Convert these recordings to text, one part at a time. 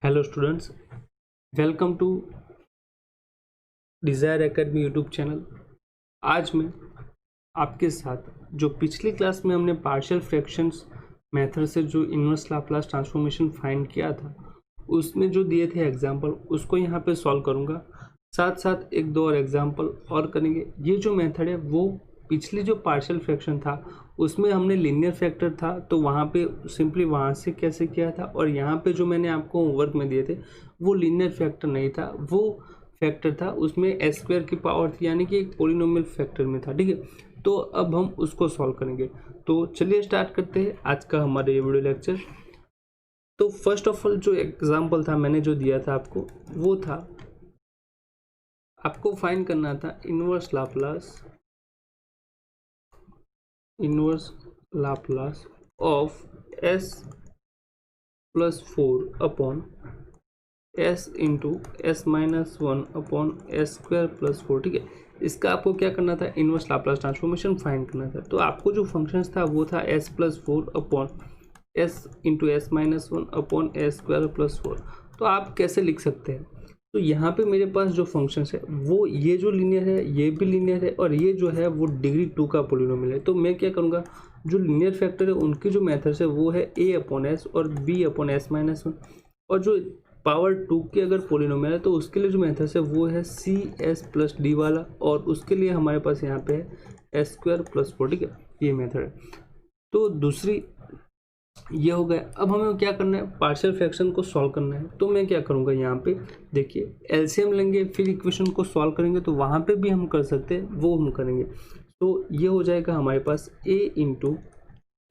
Hello students, welcome to Desire Academy YouTube channel. आज मैं आपके साथ जो पिछली क्लास में हमने पार्शियल फ्रैक्शंस मेथड से जो इन्वर्स लाप्लास ट्रांसफॉर्मेशन फाइंड किया था, उसमें जो दिए थे एग्जाम्पल, उसको यहाँ पे सॉल्व करूँगा। साथ साथ एक दो और एग्जाम्पल और करेंगे। ये जो मेथड है वो पिछली जो पार्शियल फ्रैक्शन था उसमें हमने लीनियर फैक्टर था, तो वहाँ पे सिंपली वहाँ से कैसे किया था, और यहाँ पे जो मैंने आपको होमवर्क में दिए थे वो लीनियर फैक्टर नहीं था, वो फैक्टर था, उसमें एस स्क्वायर की पावर थी, यानी कि एक पोलिनोमियल फैक्टर में था। ठीक है, तो अब हम उसको सॉल्व करेंगे। तो चलिए स्टार्ट करते हैं आज का हमारा ये वीडियो लेक्चर। तो फर्स्ट ऑफ ऑल जो एग्जाम्पल था मैंने जो दिया था आपको, वो था आपको फाइंड करना था inverse Laplace of s plus 4 upon s into s minus 1 upon S square plus 4। ठीक है, इसका आपको क्या करना था, इनवर्स लाप्लास ट्रांसफॉर्मेशन फाइंड करना था। तो आपको जो फंक्शंस था वो था s plus 4 upon s into s minus 1 upon S square plus 4। तो आप कैसे लिख सकते हैं, तो यहाँ पे मेरे पास जो फंक्शंस है वो ये जो लीनियर है, ये भी लीनियर है, और ये जो है वो डिग्री 2 का पोलिनोमियल है। तो मैं क्या करूँगा, जो लीनियर फैक्टर है उनकी जो मेथड्स है वो है a अपॉन एस और b अपॉन एस माइनस 1, और जो पावर 2 की अगर पोलिनोमियल है तो उसके लिए जो मेथड्स है वो है सी एस प्लस डी वाला, और उसके लिए हमारे पास यहाँ पे है एस स्क्वायर प्लस 4। ठीक है, ये मेथड है। तो दूसरी ये हो गया। अब हमें क्या करना है, पार्शियल फ्रैक्शन को सॉल्व करना है। तो मैं क्या करूँगा, यहाँ पे देखिए एलसीएम लेंगे फिर इक्वेशन को सॉल्व करेंगे, तो वहाँ पे भी हम कर सकते हैं, वो हम करेंगे। तो ये हो जाएगा हमारे पास a इंटू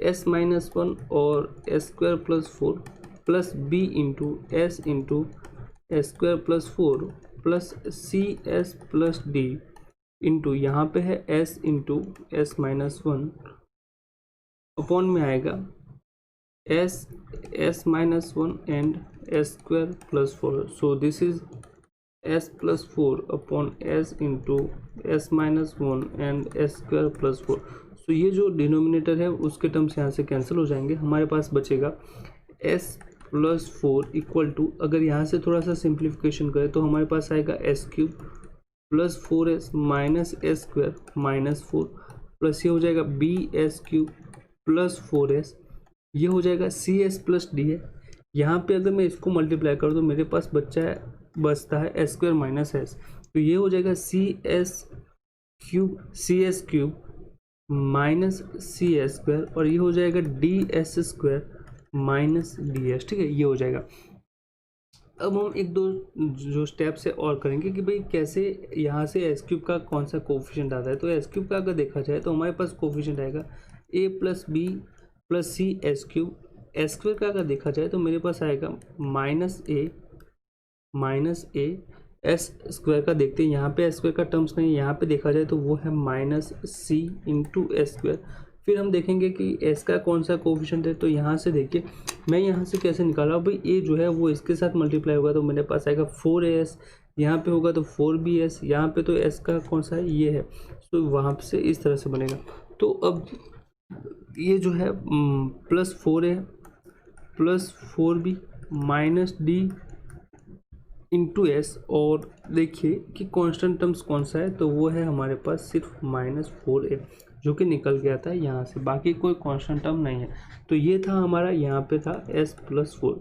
एस माइनस 1 और S square plus 4 plus b into s square plus 4 plus c S plus d into यहाँ पे है s into s minus 1 upon में आएगा s minus 1 and s square plus 4. So this is s plus 4 upon s into s minus 1 and s square plus 4. So ये जो denominator है उसके terms यहाँ से कैंसिल हो जाएंगे, हमारे पास बचेगा s प्लस 4 इक्वल टू, अगर यहाँ से थोड़ा सा सिंप्लीफिकेशन करें तो हमारे पास आएगा s cube plus 4s minus S square minus 4 plus ये हो जाएगा b s cube plus 4s, ये हो जाएगा सी एस प्लस डी है। यहाँ पे अगर मैं इसको मल्टीप्लाई करूँ तो मेरे पास बचता है एस स्क्वायर माइनस एस, तो ये हो जाएगा c s cube minus c s square, और ये हो जाएगा d s square minus d s. ठीक है, ये हो जाएगा। अब हम एक दो जो स्टेप्स है और करेंगे कि भाई कैसे यहाँ से एस क्यूब का कौन सा कोफिशिएंट आता है। तो एस क्यूब का अगर देखा जाए तो हमारे पास कोफिशिएंट आएगा a plus b plus c s cube. S square का अगर देखा जाए तो मेरे पास आएगा माइनस ए एस स्क्वायर का। देखते हैं, यहाँ पे एस स्क्वायर का टर्म्स नहीं, यहाँ पे देखा जाए तो वो है माइनस सी इंटू एस स्क्वायर। फिर हम देखेंगे कि एस का कौन सा कोफिशिएंट है। तो यहाँ से देखिए मैं यहाँ से कैसे निकाला, भाई ए जो है वो इसके साथ मल्टीप्लाई होगा तो मेरे पास आएगा 4as, यहाँ पे होगा तो 4bs, यहाँ पे तो एस का कौन सा है, ये है, तो वहाँ से इस तरह से बनेगा। तो अब ये जो है plus 4a plus 4b minus D into S, और देखिए कि कांस्टेंट टर्म्स कौन सा है, तो वो है हमारे पास सिर्फ माइनस 4a जो कि निकल गया था यहाँ से, बाकी कोई कांस्टेंट टर्म नहीं है। तो ये था हमारा, यहाँ पे था s प्लस 4।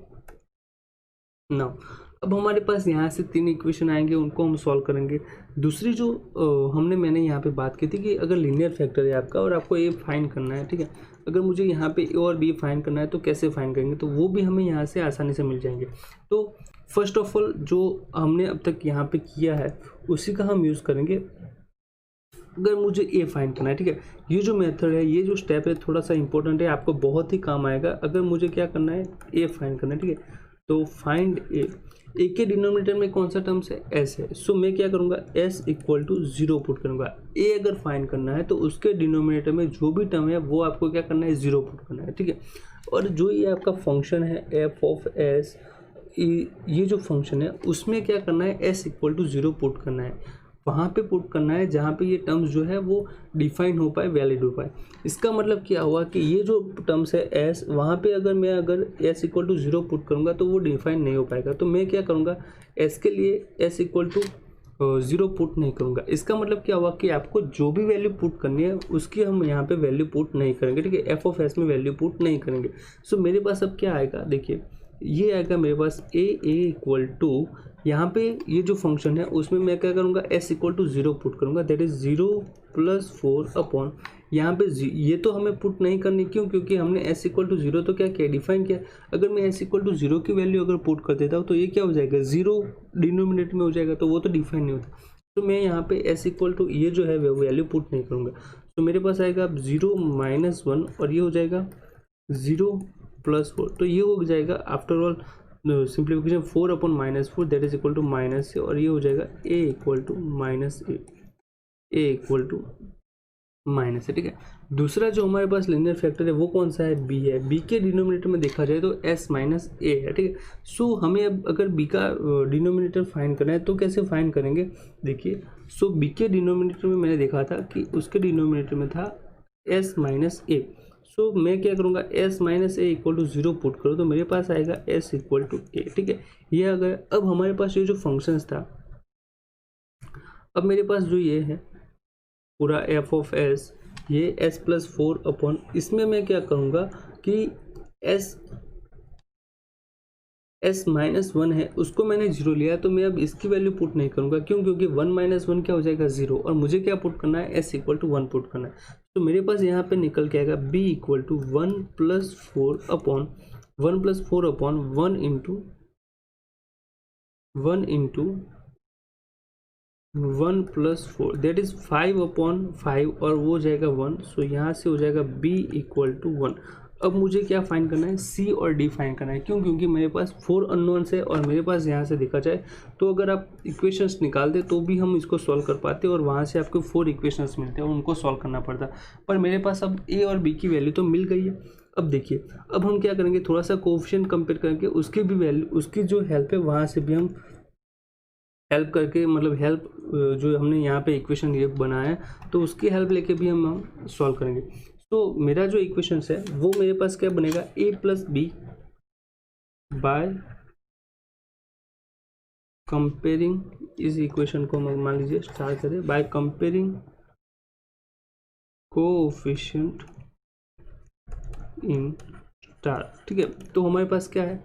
नाउ अब हमारे पास यहाँ से 3 इक्वेशन आएंगे, उनको हम सॉल्व करेंगे। दूसरी जो मैंने यहाँ पे बात की थी कि अगर लीनियर फैक्टर है आपका और आपको ए फाइंड करना है, ठीक है, अगर मुझे यहाँ पे ए और बी फाइंड करना है तो कैसे फाइंड करेंगे, तो वो भी हमें यहाँ से आसानी से मिल जाएंगे। तो फर्स्ट ऑफ ऑल जो हमने अब तक यहाँ पे किया है उसी का हम यूज़ करेंगे। अगर मुझे ए फाइंड करना है, ठीक है, ये जो मेथड है, ये जो स्टेप है थोड़ा सा इंपॉर्टेंट है, आपको बहुत ही काम आएगा। अगर मुझे क्या करना है, ए फाइंड करना है, ठीक है, तो फाइंड ए के डिनोमिनेटर में कौन सा टर्म्स है, एस है। सो मैं क्या करूँगा, एस इक्वल टू 0 पुट करूँगा। ए अगर फाइंड करना है तो उसके डिनोमिनेटर में जो भी टर्म है वो आपको क्या करना है, 0 पुट करना है, ठीक है। और जो ये आपका फंक्शन है एफ ऑफ एस, ये जो फंक्शन है उसमें क्या करना है, एस इक्वल टू 0 पुट करना है। वहाँ पे पुट करना है जहाँ पे ये टर्म्स जो है वो डिफाइन हो पाए, वैलिड हो पाए। इसका मतलब क्या हुआ कि ये जो टर्म्स है एस, वहाँ पे अगर एस इक्वल टू 0 पुट करूँगा तो वो डिफाइन नहीं हो पाएगा। तो मैं क्या करूँगा, एस के लिए एस इक्वल टू 0 पुट नहीं करूँगा। इसका मतलब क्या हुआ कि आपको जो भी वैल्यू पुट करनी है उसकी हम यहाँ पे वैल्यू पुट नहीं करेंगे, ठीक है। एफ ऑफ एस में वैल्यू पुट नहीं करेंगे। सो मेरे पास अब क्या आएगा, देखिए ये आएगा मेरे पास ए इक्वल टू, यहाँ पे ये जो फंक्शन है उसमें मैं क्या करूँगा, एस इक्वल टू 0 पुट करूँगा, दैट इज 0 + 4 अपॉन, यहाँ पे ये तो हमें पुट नहीं करनी, क्यों, क्योंकि हमने एस इक्वल टू 0 तो क्या किया, डिफाइन किया। अगर मैं एस इक्वल टू 0 की वैल्यू अगर पुट कर देता हूँ तो ये क्या हो जाएगा, 0 डिनोमिनेटर में हो जाएगा, तो वो तो डिफाइन नहीं होता। तो मैं यहाँ पे एस इक्वल टू ये जो है वैल्यू पुट नहीं करूँगा। तो मेरे पास आएगा अब 0 - 1 और ये हो जाएगा 0 + 4, तो ये हो जाएगा after all simplification 4 upon -4 that is equal to -a, और ये हो जाएगा a equal to -a equal to -a, ठीक है। दूसरा जो हमारे पास लीनियर फैक्टर है वो कौन सा है, b है। b के डिनोमिनेटर में देखा जाए तो s - a है, ठीक है। सो हमें अब अगर b का डिनोमिनेटर फाइंड करना है तो कैसे फाइंड करेंगे, देखिए। सो b के डिनोमिनेटर में मैंने देखा था कि उसके डिनोमिनेटर में था s - a। सो मैं क्या करूँगा, s - a equal to 0 put करो तो मेरे पास आएगा s इक्वल टू a, ठीक है। ये आ गया। अब हमारे पास ये जो फंक्शंस था, अब मेरे पास जो ये है पूरा एफ ऑफ एस, ये s+4 अपॉन, इसमें मैं क्या करूँगा कि s -1 है उसको मैंने 0 लिया, तो मैं अब इसकी वैल्यू पुट नहीं करूँगा, क्यों, क्योंकि 1 - 1 क्या हो जाएगा, 0, और मुझे क्या पुट करना है, s इक्वल टू 1 पुट करना है। तो मेरे पास यहाँ पे निकल के आएगा b equal to 1 + 4 upon 1 + 4 upon 1 into 1 + 4 that is 5 upon 5, और वो हो जाएगा 1। सो यहाँ से हो जाएगा b इक्वल टू 1। अब मुझे क्या फाइंड करना है, c और d फाइंड करना है, क्यों, क्योंकि मेरे पास 4 अननोन्स है, और मेरे पास यहाँ से देखा जाए तो अगर आप इक्वेशंस निकाल दे तो भी हम इसको सॉल्व कर पाते, और वहाँ से आपको 4 इक्वेशंस मिलते हैं, उनको सॉल्व करना पड़ता। पर मेरे पास अब a और b की वैल्यू तो मिल गई है। अब देखिए, अब हम क्या करेंगे, थोड़ा सा कोएफिशिएंट कंपेयर करके उसकी भी वैल्यू, उसकी जो हेल्प है वहाँ से भी हम हेल्प करके, मतलब हेल्प जो हमने यहाँ पे इक्वेशन ये बनाया है तो उसकी हेल्प लेके भी हम सॉल्व करेंगे। तो मेरा जो इक्वेशन है वो मेरे पास क्या बनेगा, a + b बाय कंपेयरिंग, इस इक्वेशन को मान लीजिए स्टार्ट करें, by comparing coefficient in star, ठीक है। तो हमारे पास क्या है,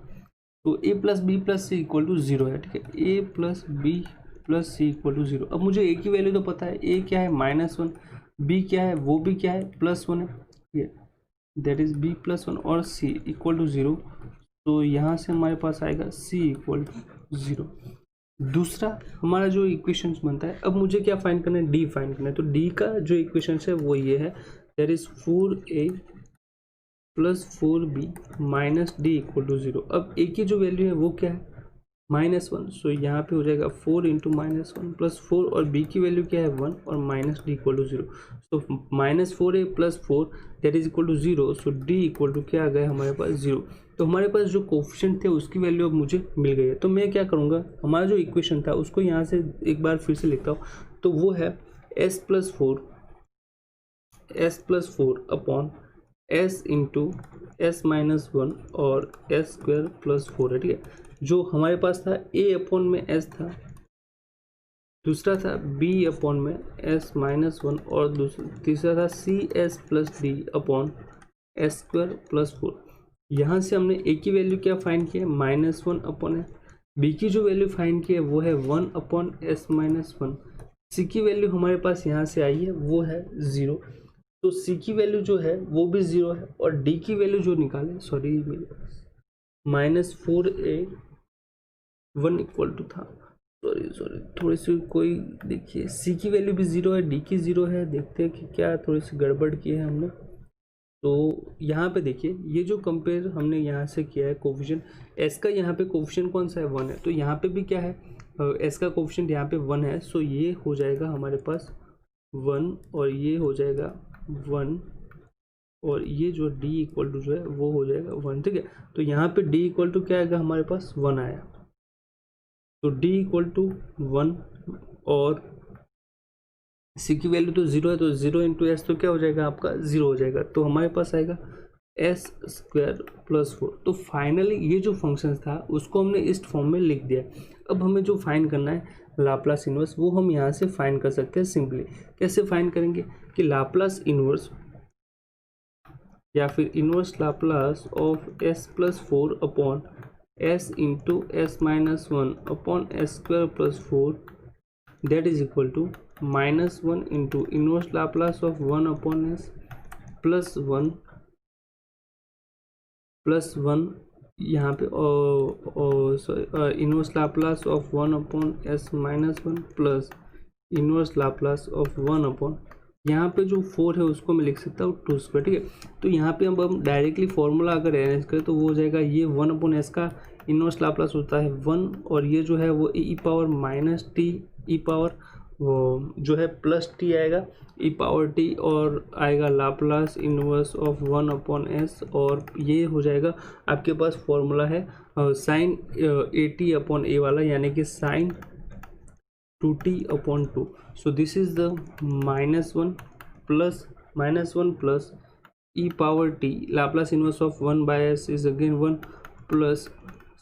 तो a + b + c equal to 0 है, ठीक है। a + b + c equal to 0। अब मुझे a की वैल्यू तो पता है, a क्या है -1, b क्या है, वो भी क्या है, +1 है, ये दैट इज b + 1, और c इक्वल टू 0। तो यहाँ से हमारे पास आएगा c इक्वल टू 0। दूसरा हमारा जो इक्वेशन बनता है, अब मुझे क्या फाइंड करना है, d फाइंड करना है। तो d का जो इक्वेशन है वो ये है, that is 4a + 4b - d equal to 0। अब a की जो वैल्यू है वो क्या है, -1। सो यहाँ पे हो जाएगा 4 × -1 + 4, और b की वैल्यू क्या है, 1, और -d equal to 0। So -4a + 4 that is equal to 0। So d equal to क्या आ गया हमारे पास, 0। तो हमारे पास जो कोएफिशिएंट थे उसकी वैल्यू अब मुझे मिल गई है। तो मैं क्या करूँगा, हमारा जो इक्वेशन था उसको यहाँ से एक बार फिर से लिखता हूँ, तो वो है s+4 upon s into s - 1 और s² + 4 है, ठीक है। जो हमारे पास था a अपॉन में s था, दूसरा था b अपॉन में s - 1, और तीसरा था cs + d अपॉन s² + 4। यहाँ से हमने a की वैल्यू क्या फाइंड की है, -1 अपॉन है, b की जो वैल्यू फाइंड की है वो है 1 अपॉन s - 1, c की वैल्यू हमारे पास यहाँ से आई है वो है 0। तो c की वैल्यू जो है वो भी 0 है, और d की वैल्यू जो निकाले, सॉरी -4a 1 इक्वल टू था, सॉरी थोड़ी सी कोई, देखिए c की वैल्यू भी 0 है, d की 0 है, देखते हैं कि क्या थोड़ी सी गड़बड़ की है हमने। तो यहाँ पे देखिए, ये जो कंपेयर हमने यहाँ से किया है कोएफिशिएंट, s का यहाँ पे कोएफिशिएंट कौन सा है, 1 है, तो यहाँ पे भी क्या है, s का कोएफिशिएंट यहाँ पे 1 है। सो ये हो जाएगा हमारे पास 1, और ये हो जाएगा 1, और ये जो d इक्वल टू जो है वो हो जाएगा 1, ठीक है। तो यहाँ पे d इक्वल टू क्या आएगा, हमारे पास 1 आया, तो d इक्वल टू 1, और सी की वैल्यू तो 0 है, तो 0 इंटू एस तो क्या हो जाएगा आपका 0 हो जाएगा, तो हमारे पास आएगा एस स्क्वायर प्लस 4। तो फाइनली ये जो फंक्शन था उसको हमने इस फॉर्म में लिख दिया। अब हमें जो फाइंड करना है लाप्लास इन्वर्स, वो हम यहाँ से फाइंड कर सकते हैं सिंपली। कैसे फाइंड करेंगे कि लाप्लास इन्वर्स या फिर inverse Laplace of s plus 4 upon s into s minus 1 upon S square plus 4 that is equal to -1 into inverse Laplace of 1 upon s plus 1 यहाँ पे inverse Laplace of 1 upon s minus 1 plus inverse Laplace of 1 upon, यहाँ पे जो 4 है उसको मैं लिख सकता हूँ 2 स्क्वायर, ठीक है। तो यहाँ पे अब हम डायरेक्टली फॉर्मूला अगर अरेंज करें तो वो हो जाएगा, ये 1 अपॉन एस का इन्वर्स लाप्लास होता है 1, और ये जो है वो e power minus t e power वो जो है प्लस टी आएगा ई पावर टी, और आएगा Laplace inverse of 1 upon s, और ये हो जाएगा आपके पास फॉर्मूला है sine a t upon a वाला, यानी कि sine 2t upon 2। So this is the -1 plus e power t Laplace inverse of 1 by s is again 1 plus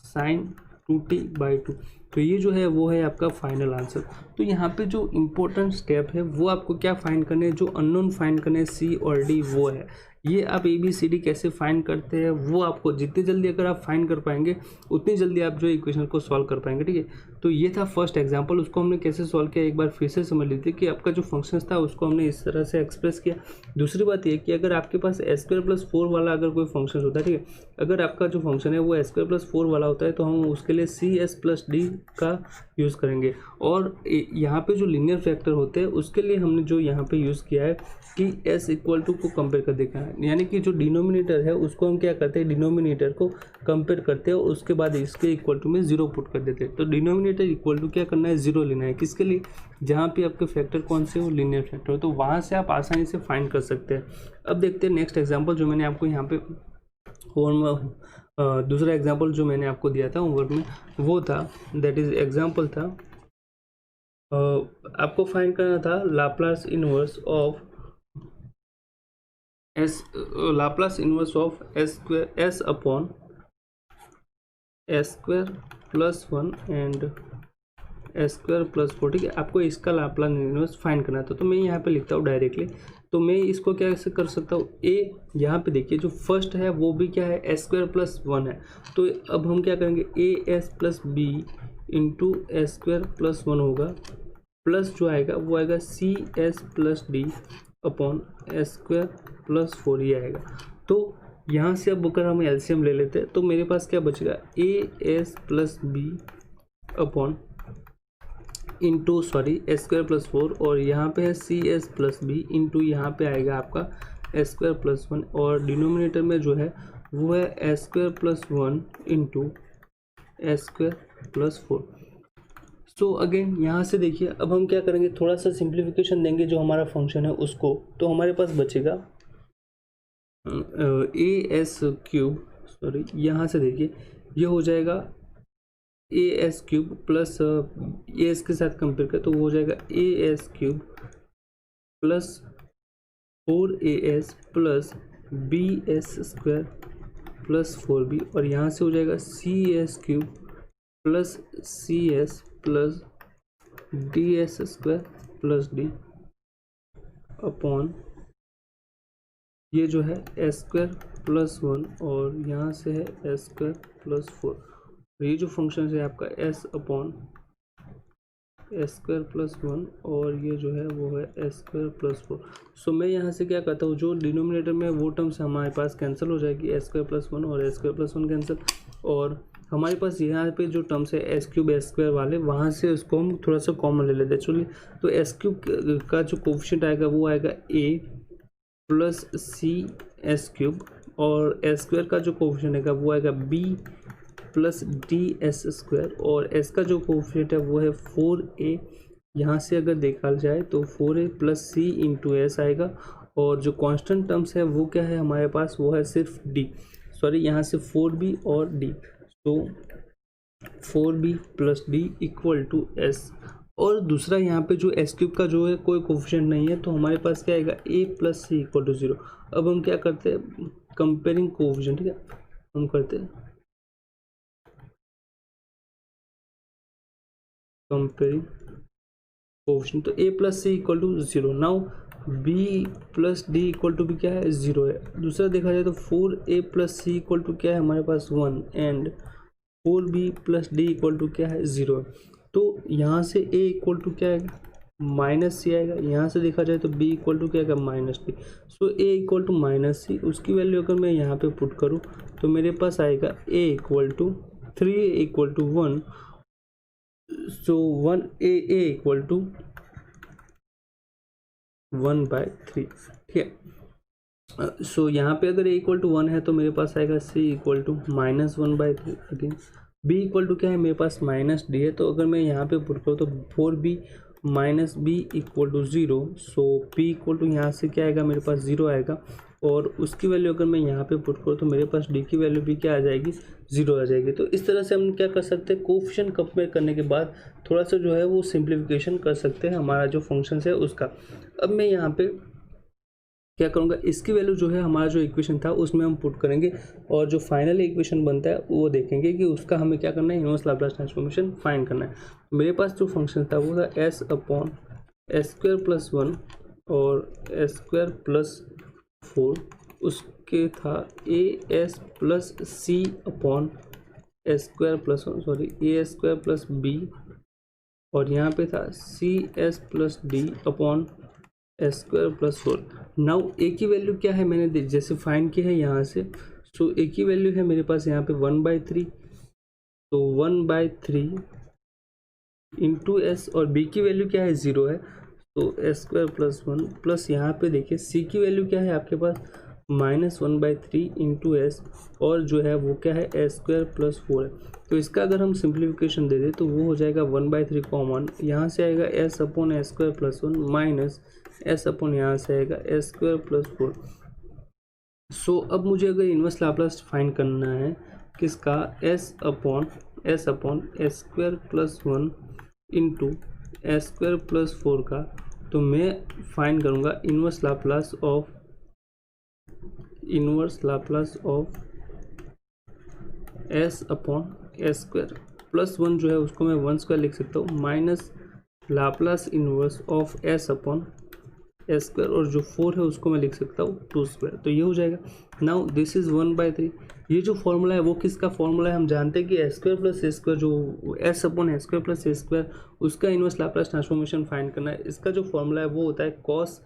sine 2t by 2। तो ये जो है वो है आपका फाइनल आंसर। तो यहाँ पे जो इम्पोर्टेंट स्टेप है वो आपको क्या फाइंड करने हैं, जो अननोन फाइंड करने हैं सी और डी, वो है ये। आप ए बी सी डी कैसे फाइंड करते हैं वो आपको जितनी जल्दी अगर आप फाइंड कर पाएंगे उतनी जल्दी आप जो इक्वेशन को सॉल्व कर पाएंगे, ठीक है। तो ये था फर्स्ट एग्जांपल, उसको हमने कैसे सॉल्व किया एक बार फिर से समझ लीजिए कि आपका जो फंक्शन था उसको हमने इस तरह से एक्सप्रेस किया। दूसरी बात ये कि अगर आपके पास एस स्क्वायर प्लस 4 वाला अगर कोई फंक्शन होता है, ठीक है, अगर आपका जो फंक्शन है वो एस स्क्वायर प्लस 4 वाला होता है तो हम उसके लिए सी एस प्लस डी का यूज़ करेंगे। और यहाँ पे जो लीनियर फैक्टर होते हैं उसके लिए हमने जो यहाँ पे यूज़ किया है कि s इक्वल टू को कंपेयर कर देखा है, यानी कि जो डिनोमिनेटर है उसको हम क्या करते हैं, डिनोमिनेटर को कंपेयर करते हैं और उसके बाद इसके इक्वल टू में 0 पुट कर देते हैं। तो डिनोमिनेटर इक्वल टू क्या करना है, 0 लेना है, किसके लिए, जहाँ पे आपके फैक्टर कौन से हो, लीनियर फैक्टर, तो वहाँ से आप आसानी से फाइंड कर सकते हैं। अब देखते हैं नेक्स्ट एग्जाम्पल जो मैंने आपको यहाँ पे दूसरा एग्जाम्पल जो मैंने आपको दिया था होमवर्क में वो था, दैट इज एग्जाम्पल था आपको फाइंड करना था Laplace inverse of Laplace inverse of S square S upon S square plus 1 and S square plus 4, ठीक है। आपको इसका लाप्लास इनवर्स फाइंड करना था, तो मैं यहाँ पे लिखता हूँ डायरेक्टली। तो मैं इसको कैसे कर सकता हूँ, ए यहाँ पे देखिए जो फर्स्ट है वो भी क्या है, एस स्क्वायर प्लस 1 है। तो अब हम क्या करेंगे, a S plus b into s square plus 1 होगा, प्लस जो आएगा वो आएगा c S plus D upon S square plus 4 ही आएगा। तो यहाँ से अब अगर हम एलसीएम ले लेते हैं तो मेरे पास क्या बचेगा, a S plus b upon into s square plus 4, और यहाँ पे है c S plus b into यहाँ पे आएगा आपका एस स्क्वायर प्लस 1, और डिनोमिनेटर में जो है वो है S square plus 1 into s square plus 4। So again यहाँ से देखिए अब हम क्या करेंगे, थोड़ा सा सिंप्लीफिकेशन देंगे जो हमारा फंक्शन है उसको, तो हमारे पास बचेगा ए एस क्यूब, यहाँ से देखिए ये हो जाएगा a s cube plus a s के साथ कंपेयर करें तो वो हो जाएगा a s cube plus 4as plus b s square plus 4b, और यहाँ से हो जाएगा c s cube plus c S plus d s square plus D upon ये जो है एस स्क्वायर प्लस 1, और यहाँ से है एस स्क्वायर प्लस 4। ये जो फंक्शन है आपका s upon S square plus 1, और ये जो है वो है एस स्क्वायर प्लस 4। सो मैं यहाँ से क्या करता हूँ, जो डिनोमिनेटर में वो टर्म्स हमारे पास कैंसिल हो जाएगी, एस स्क्वायर प्लस 1 और एस स्क्वायर प्लस 1 कैंसिल, और हमारे पास यहाँ पे जो टर्म्स है एस क्यूब एस स्क्वायर वाले, वहाँ से उसको हम थोड़ा सा कॉमन ले लेते हैं। चलिए, तो एस क्यूब का जो कोफिशिएंट आएगा वो आएगा a plus c s cube, और एस स्क्वायर का जो कोफिशिएंट आएगा वो आएगा b plus d s square, और एस का जो कोफिशिएंट है वो है 4a। यहाँ से अगर देखा जाए तो 4a प्लस सी इंटू एस आएगा, और जो कांस्टेंट टर्म्स है वो क्या है हमारे पास, वो है सिर्फ d, यहाँ से 4b और d, तो 4b plus d equal to s, और दूसरा यहाँ पे जो एस क्यूब का जो है कोई कोफिशिएंट नहीं है, तो हमारे पास क्या आएगा a plus c equal to 0। अब हम क्या करते हैं, कंपेयरिंग कोफिशिएंट, ठीक है, हम करते हैं कंपेयरिंग कोफिशिएंट। तो a plus c equal to 0। Now b plus d equal to भी क्या है, 0 है। दूसरा देखा जाए तो 4a plus c equal to क्या है हमारे पास 1 and 4b plus d equal to क्या है 0 है। तो यहाँ से a इक्वल टू क्या है माइनस सी आएगा, यहाँ से देखा जाए तो b इक्वल टू क्या आएगा minus D. So a equal to minus C, उसकी वैल्यू अगर मैं यहाँ पे पुट करूँ तो मेरे पास आएगा a equal to 3a equal to 1। So 1a equal to 1/3, ठीक है। सो यहाँ पे अगर a इक्वल टू 1 है तो मेरे पास आएगा c equal to minus 1/3। Again b equal to क्या है मेरे पास माइनस डी है, तो अगर मैं यहाँ पे पुट करूँ तो 4b minus b equal to 0। So p equal to यहाँ से क्या आएगा मेरे पास 0 आएगा, और उसकी वैल्यू अगर मैं यहाँ पे पुट करूँ तो मेरे पास d की वैल्यू भी क्या आ जाएगी 0 आ जाएगी। तो इस तरह से हम क्या कर सकते हैं, कोफिशिएंट कंपेयर करने के बाद थोड़ा सा जो है वो सिंप्लीफिकेशन कर सकते हैं हमारा जो फंक्शन है उसका। अब मैं यहाँ पे क्या करूँगा, इसकी वैल्यू जो है हमारा जो इक्वेशन था उसमें हम पुट करेंगे, और जो फाइनल इक्वेशन बनता है वो देखेंगे कि उसका हमें क्या करना है, इनवर्स लाप्लास ट्रांसफॉर्मेशन फाइंड करना है। मेरे पास जो फंक्शन था वो था s upon S square plus 1 और एस स्क्वायर प्लस 4, उसके था A S plus C upon S square plus 1, sorry A square plus B, और यहाँ पे था C S plus D upon S square plus 4। Now A की value क्या है मैंने जैसे फाइंड की है यहाँ से। सो ए की वैल्यू है मेरे पास यहाँ पे 1/3, तो 1/3 इंटू एस, और बी की वैल्यू क्या है 0 है, तो एस स्क्वायर प्लस 1 प्लस यहाँ पे देखिए सी की वैल्यू क्या है आपके पास माइनस 1/3 इंटू एस, और जो है वो क्या है एस स्क्वायर प्लस 4 है। तो इसका अगर हम सिंप्लीफिकेशन दे दें तो वो हो जाएगा 1/3 कॉमन, यहाँ से आएगा S upon S square plus 1 minus S upon यहाँ से आएगा एस स्क्वायर प्लस 4। सो अब मुझे अगर इनवर्स लाप्लास फाइंड करना है किसका, S upon S square plus 1 into s square plus 4 का, तो मैं फाइंड करूँगा inverse Laplace of S upon S square plus 1 जो है उसको मैं 1 स्क्वायर लिख सकता हूँ, minus Laplace inverse of S upon S square, और जो 4 है उसको मैं लिख सकता हूँ 2 स्क्वायर। तो ये हो जाएगा। Now this is 1/3। ये जो फॉर्मूला है वो किसका फॉर्मूला है, हम जानते हैं कि S square plus S square, जो S upon S square plus S square, उसका इनवर्स लाप्लास ट्रांसफॉर्मेशन फाइंड करना है। इसका जो फॉर्मूला है वो होता है कॉस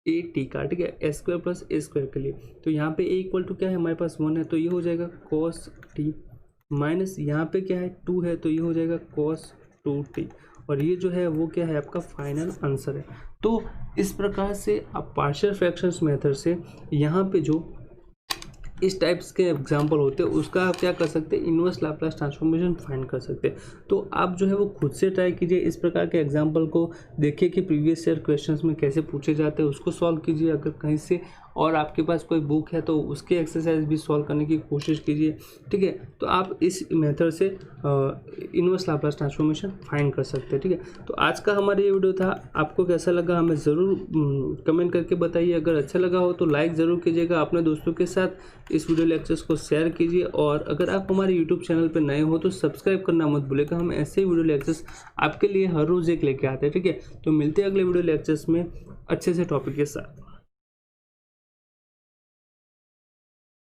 ए टी का, ठीक है, एस स्क्वायर प्लस ए स्क्वायर के लिए। तो यहाँ पे ए इक्वल टू क्या है हमारे पास 1 है, तो ये हो जाएगा कॉस टी, माइनस यहाँ पे क्या है 2 है, तो ये हो जाएगा कॉस 2t, और ये जो है वो क्या है आपका फाइनल आंसर है। तो इस प्रकार से आप पार्शियल फ्रैक्शंस मेथड से यहाँ पे जो इस टाइप्स के एग्जाम्पल होते हैं उसका आप क्या कर सकते हैं, इनवर्स लाप्लास ट्रांसफॉर्मेशन फाइंड कर सकते हैं। तो आप जो है वो खुद से ट्राई कीजिए, इस प्रकार के एग्जाम्पल को देखिए कि प्रीवियस ईयर क्वेश्चंस में कैसे पूछे जाते हैं, उसको सॉल्व कीजिए। अगर कहीं से और आपके पास कोई बुक है तो उसके एक्सरसाइज भी सॉल्व करने की कोशिश कीजिए, ठीक है। तो आप इस मेथड से इनवर्स लाप्लास ट्रांसफॉर्मेशन फाइंड कर सकते हैं, ठीक है। तो आज का हमारा ये वीडियो था, आपको कैसा लगा हमें ज़रूर कमेंट करके बताइए। अगर अच्छा लगा हो तो लाइक ज़रूर कीजिएगा, अपने दोस्तों के साथ इस वीडियो लेक्चर्स को शेयर कीजिए, और अगर आप हमारे यूट्यूब चैनल पर नए हो तो सब्सक्राइब करना मत भूलिएगा। हम ऐसे ही वीडियो लेक्चर्स आपके लिए हर रोज़ एक लेके आते हैं, ठीक है। तो मिलते हैं अगले वीडियो लेक्चर्स में अच्छे से टॉपिक के साथ।